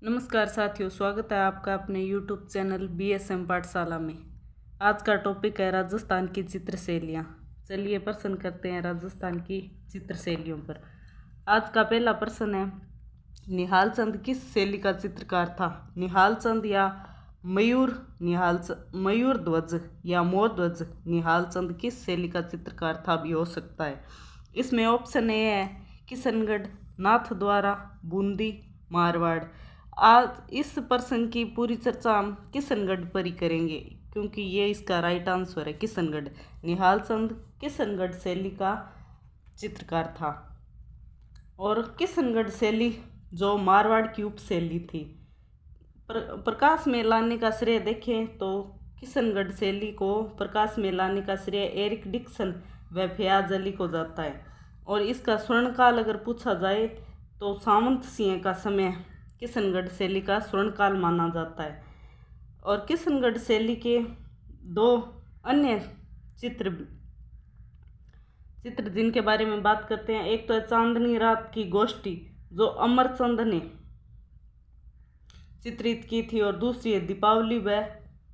नमस्कार साथियों, स्वागत है आपका अपने YouTube चैनल BSM पाठशाला में। आज का टॉपिक है राजस्थान की चित्रशैलियाँ। चलिए प्रश्न करते हैं राजस्थान की चित्रशैलियों पर। आज का पहला प्रश्न है, निहाल चंद किस शैली का चित्रकार था? निहाल चंद या मयूर ध्वज या मोर ध्वज? निहाल चंद किस शैली का चित्रकार था भी हो सकता है। इसमें ऑप्शन ए है किशनगढ़, नाथद्वारा, बूंदी, मारवाड़। आज इस प्रश्न की पूरी चर्चा हम किशनगढ़ पर ही करेंगे क्योंकि ये इसका राइट आंसर है, किशनगढ़। निहाल चंद किशनगढ़ शैली का चित्रकार था और किशनगढ़ शैली जो मारवाड़ की उप शैली थी। प्रकाश में लाने का श्रेय देखें तो किशनगढ़ शैली को प्रकाश में लाने का श्रेय एरिक डिक्सन व फयाज अली को जाता है। और इसका स्वर्णकाल अगर पूछा जाए तो सामंत सिंह का समय किशनगढ़ शैली का स्वर्णकाल माना जाता है। और किशनगढ़ शैली के दो अन्य चित्र जिनके बारे में बात करते हैं, एक तो है चांदनी रात की गोष्ठी जो अमरचंद ने चित्रित की थी, और दूसरी है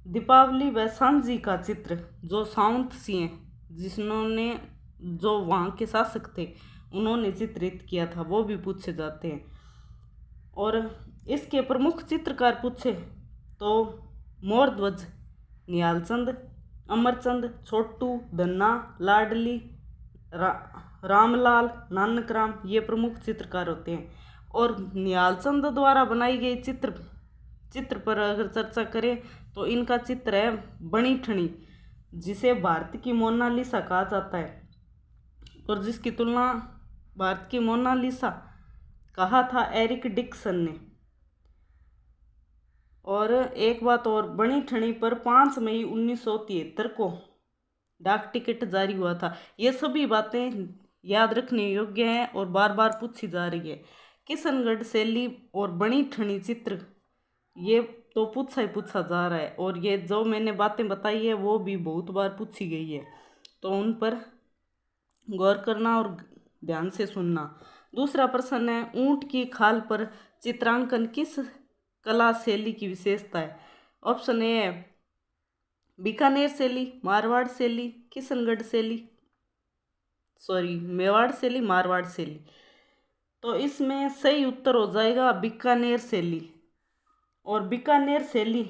दीपावली व सांझी का चित्र जो सावंत सिंह जिन्होंने जो वहाँ के शासक थे उन्होंने चित्रित किया था, वो भी पूछे जाते हैं। और इसके प्रमुख चित्रकार पूछे तो मोर ध्वज निहाल चंद, अमरचंद, छोटू, धन्ना, लाडली, रामलाल, नानक राम, ये प्रमुख चित्रकार होते हैं। और निहाल चंद द्वारा बनाई गई चित्र पर अगर चर्चा करें तो इनका चित्र है बणी ठणी, जिसे भारत की मोनालिसा कहा जाता है और जिसकी तुलना भारत की मोनालिसा कहा था एरिक डिक्सन ने। और एक बात और, बणी ठणी पर 5 मई 1973 को डाक टिकट जारी हुआ था। ये सभी बातें याद रखने योग्य हैं और बार बार पूछी जा रही है। किशनगढ़ शैली और बणी ठणी चित्र ये तो पूछा जा रहा है, और ये जो मैंने बातें बताई है वो भी बहुत बार पूछी गई है, तो उन पर गौर करना और ध्यान से सुनना। दूसरा प्रश्न है, ऊंट की खाल पर चित्रांकन किस कला शैली की विशेषता है? ऑप्शन ए है बीकानेर शैली, मारवाड़ शैली, किशनगढ़ शैली, मेवाड़ शैली, मारवाड़ शैली। तो इसमें सही उत्तर हो जाएगा बीकानेर शैली। और बीकानेर शैली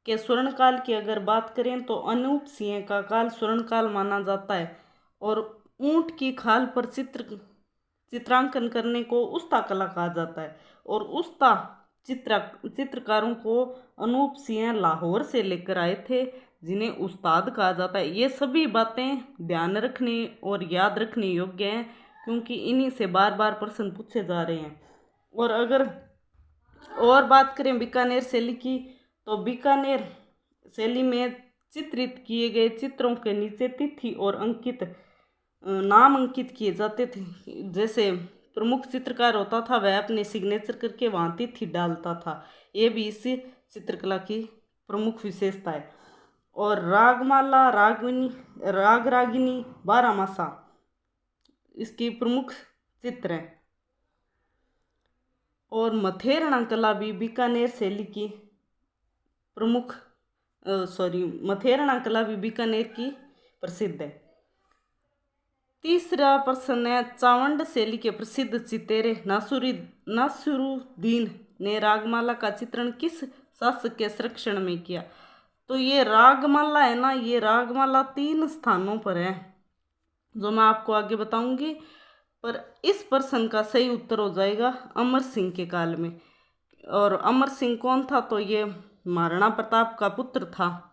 के स्वर्णकाल की अगर बात करें तो अनूप सिंह का काल स्वर्णकाल माना जाता है। और ऊंट की खाल पर चित्रांकन करने को उस्ता कला कहा जाता है, और उस्ता चित्रकारों को अनूप सिंह लाहौर से लेकर आए थे, जिन्हें उस्ताद कहा जाता है। ये सभी बातें ध्यान रखने और याद रखने योग्य हैं क्योंकि इन्हीं से बार बार प्रश्न पूछे जा रहे हैं। और अगर और बात करें बीकानेर शैली की तो बीकानेर शैली में चित्रित किए गए चित्रों के नीचे तिथि और नाम अंकित किए जाते थे। जैसे प्रमुख चित्रकार होता था वह अपने सिग्नेचर करके वहाँ तिथि डालता था। ये भी इस चित्रकला की प्रमुख विशेषता है। और रागमाला, राग रागिनी, बारामासा इसकी प्रमुख चित्र है। और मथेरना कला भी बीकानेर शैली की मथेरना कला भी बीकानेर की प्रसिद्ध है। तीसरा प्रश्न है, चावंड शैली के प्रसिद्ध चितेरे नासिरुद्दीन ने रागमाला का चित्रण किस शासक के संरक्षण में किया? तो ये रागमाला है ना, ये रागमाला 3 स्थानों पर है जो मैं आपको आगे बताऊंगी, पर इस प्रश्न का सही उत्तर हो जाएगा अमर सिंह के काल में। और अमर सिंह कौन था? तो ये महाराणा प्रताप का पुत्र था,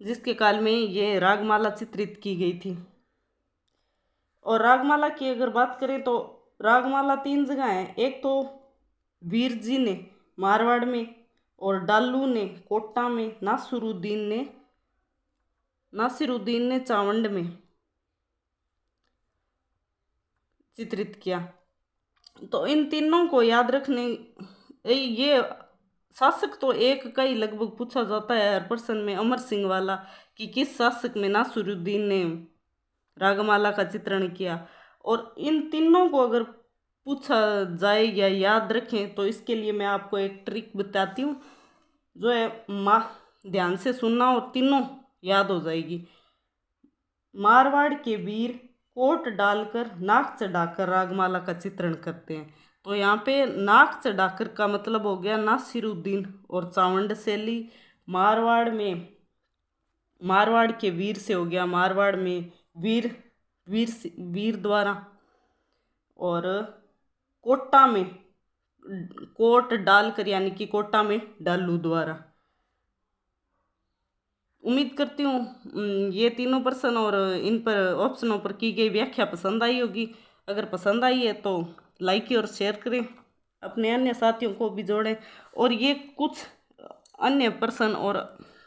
जिसके काल में ये रागमाला चित्रित की गई थी। और रागमाला की अगर बात करें तो रागमाला 3 जगह है, एक तो वीर जी ने मारवाड़ में, और डालू ने कोटा में, नासिरुद्दीन ने चावंड में चित्रित किया। तो इन तीनों को याद रखने, ये शासक तो एक का ही लगभग पूछा जाता है हर प्रश्न में, अमर सिंह वाला, कि किस शासक में नासिरुद्दीन ने रागमाला का चित्रण किया। और इन तीनों को अगर पूछा जाए या याद रखें, तो इसके लिए मैं आपको एक ट्रिक बताती हूँ, जो है ध्यान से सुनना और तीनों याद हो जाएगी। मारवाड़ के वीर कोट डालकर नाक चढ़ाकर रागमाला का चित्रण करते हैं। तो यहाँ पे नाक चढ़ाकर का मतलब हो गया नासिरुद्दीन और चावंड शैली। मारवाड़ के वीर से हो गया मारवाड़ में वीर वीर द्वारा, और कोटा में कोट डालकर यानी कि कोटा में डालू द्वारा। उम्मीद करती हूँ ये तीनों प्रश्न और इन पर ऑप्शनों पर की गई व्याख्या पसंद आई होगी। अगर पसंद आई है तो लाइक और शेयर करें, अपने अन्य साथियों को भी जोड़ें। और ये कुछ अन्य प्रश्न और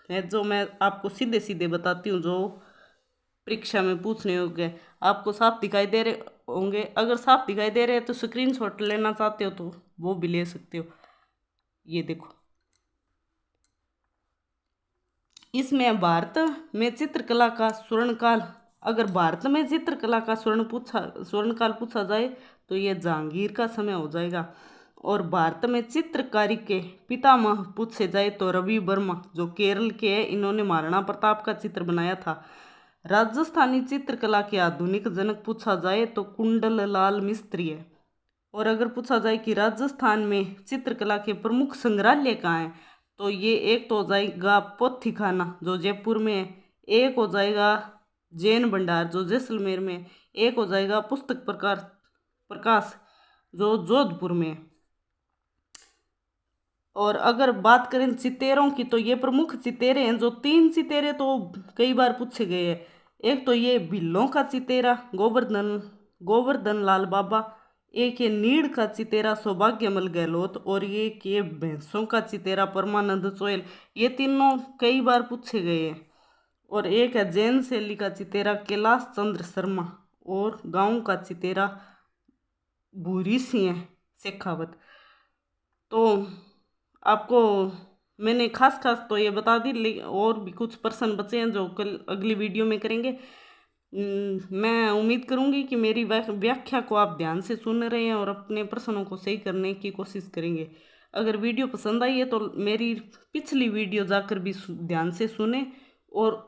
है जो मैं आपको सीधे सीधे बताती हूँ, जो परीक्षा में पूछने योग्य आपको साफ दिखाई दे रहे होंगे। अगर साफ दिखाई दे रहे हैं तो स्क्रीनशॉट लेना चाहते हो तो वो भी ले सकते हो। ये देखो, इसमें भारत में चित्रकला का स्वर्णकाल, अगर भारत में चित्रकला का स्वर्णकाल पूछा जाए तो ये जहांगीर का समय हो जाएगा। और भारत में चित्रकारी के पितामह पूछे जाए तो रवि वर्मा, जो केरल के हैं, इन्होंने महाराणा प्रताप का चित्र बनाया था। राजस्थानी चित्रकला के आधुनिक जनक पूछा जाए तो कुंडल लाल मिस्त्री है। और अगर पूछा जाए कि राजस्थान में चित्रकला के प्रमुख संग्रहालय कहाँ हैं, तो ये एक तो हो जाएगा पोथी खाना जो जयपुर में है, एक हो जाएगा जैन भंडार जो जैसलमेर में है, एक हो जाएगा पुस्तक प्रकाश जो जोधपुर में है। और अगर बात करें चितेरों की, तो ये प्रमुख चितेरे हैं, जो 3 चितेरे तो कई बार पूछे गए हैं। एक तो ये भिल्लों का चितेरा गोवर्धन लाल बाबा, एक ये नीड़ का चितेरा सौभाग्यमल गहलोत, और ये भैंसों का चितेरा परमानंद चोयल। ये तीनों कई बार पूछे गए हैं। और एक है जैन शैली का चितेरा कैलाश चंद्र शर्मा, और गांव का चितेरा भूरी सिंह शेखावत। तो आपको मैंने खास तो ये बता दी, और भी कुछ प्रश्न बचे हैं जो कल अगली वीडियो में करेंगे। मैं उम्मीद करूंगी कि मेरी व्याख्या को आप ध्यान से सुन रहे हैं और अपने प्रश्नों को सही करने की कोशिश करेंगे। अगर वीडियो पसंद आई है तो मेरी पिछली वीडियो जाकर भी ध्यान से सुने और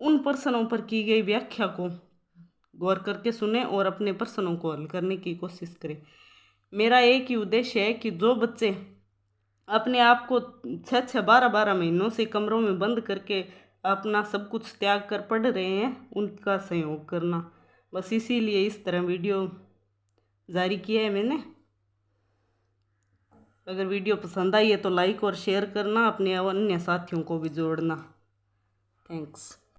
उन प्रश्नों पर की गई व्याख्या को गौर करके सुने और अपने प्रश्नों को हल करने की कोशिश करें। मेरा एक ही उद्देश्य है कि जो बच्चे अपने आप को 6-6 12-12 महीनों से कमरों में बंद करके अपना सब कुछ त्याग कर पढ़ रहे हैं, उनका सहयोग करना, बस इसीलिए इस तरह वीडियो जारी किया है मैंने। अगर वीडियो पसंद आई है तो लाइक और शेयर करना, अपने अन्य साथियों को भी जोड़ना। थैंक्स।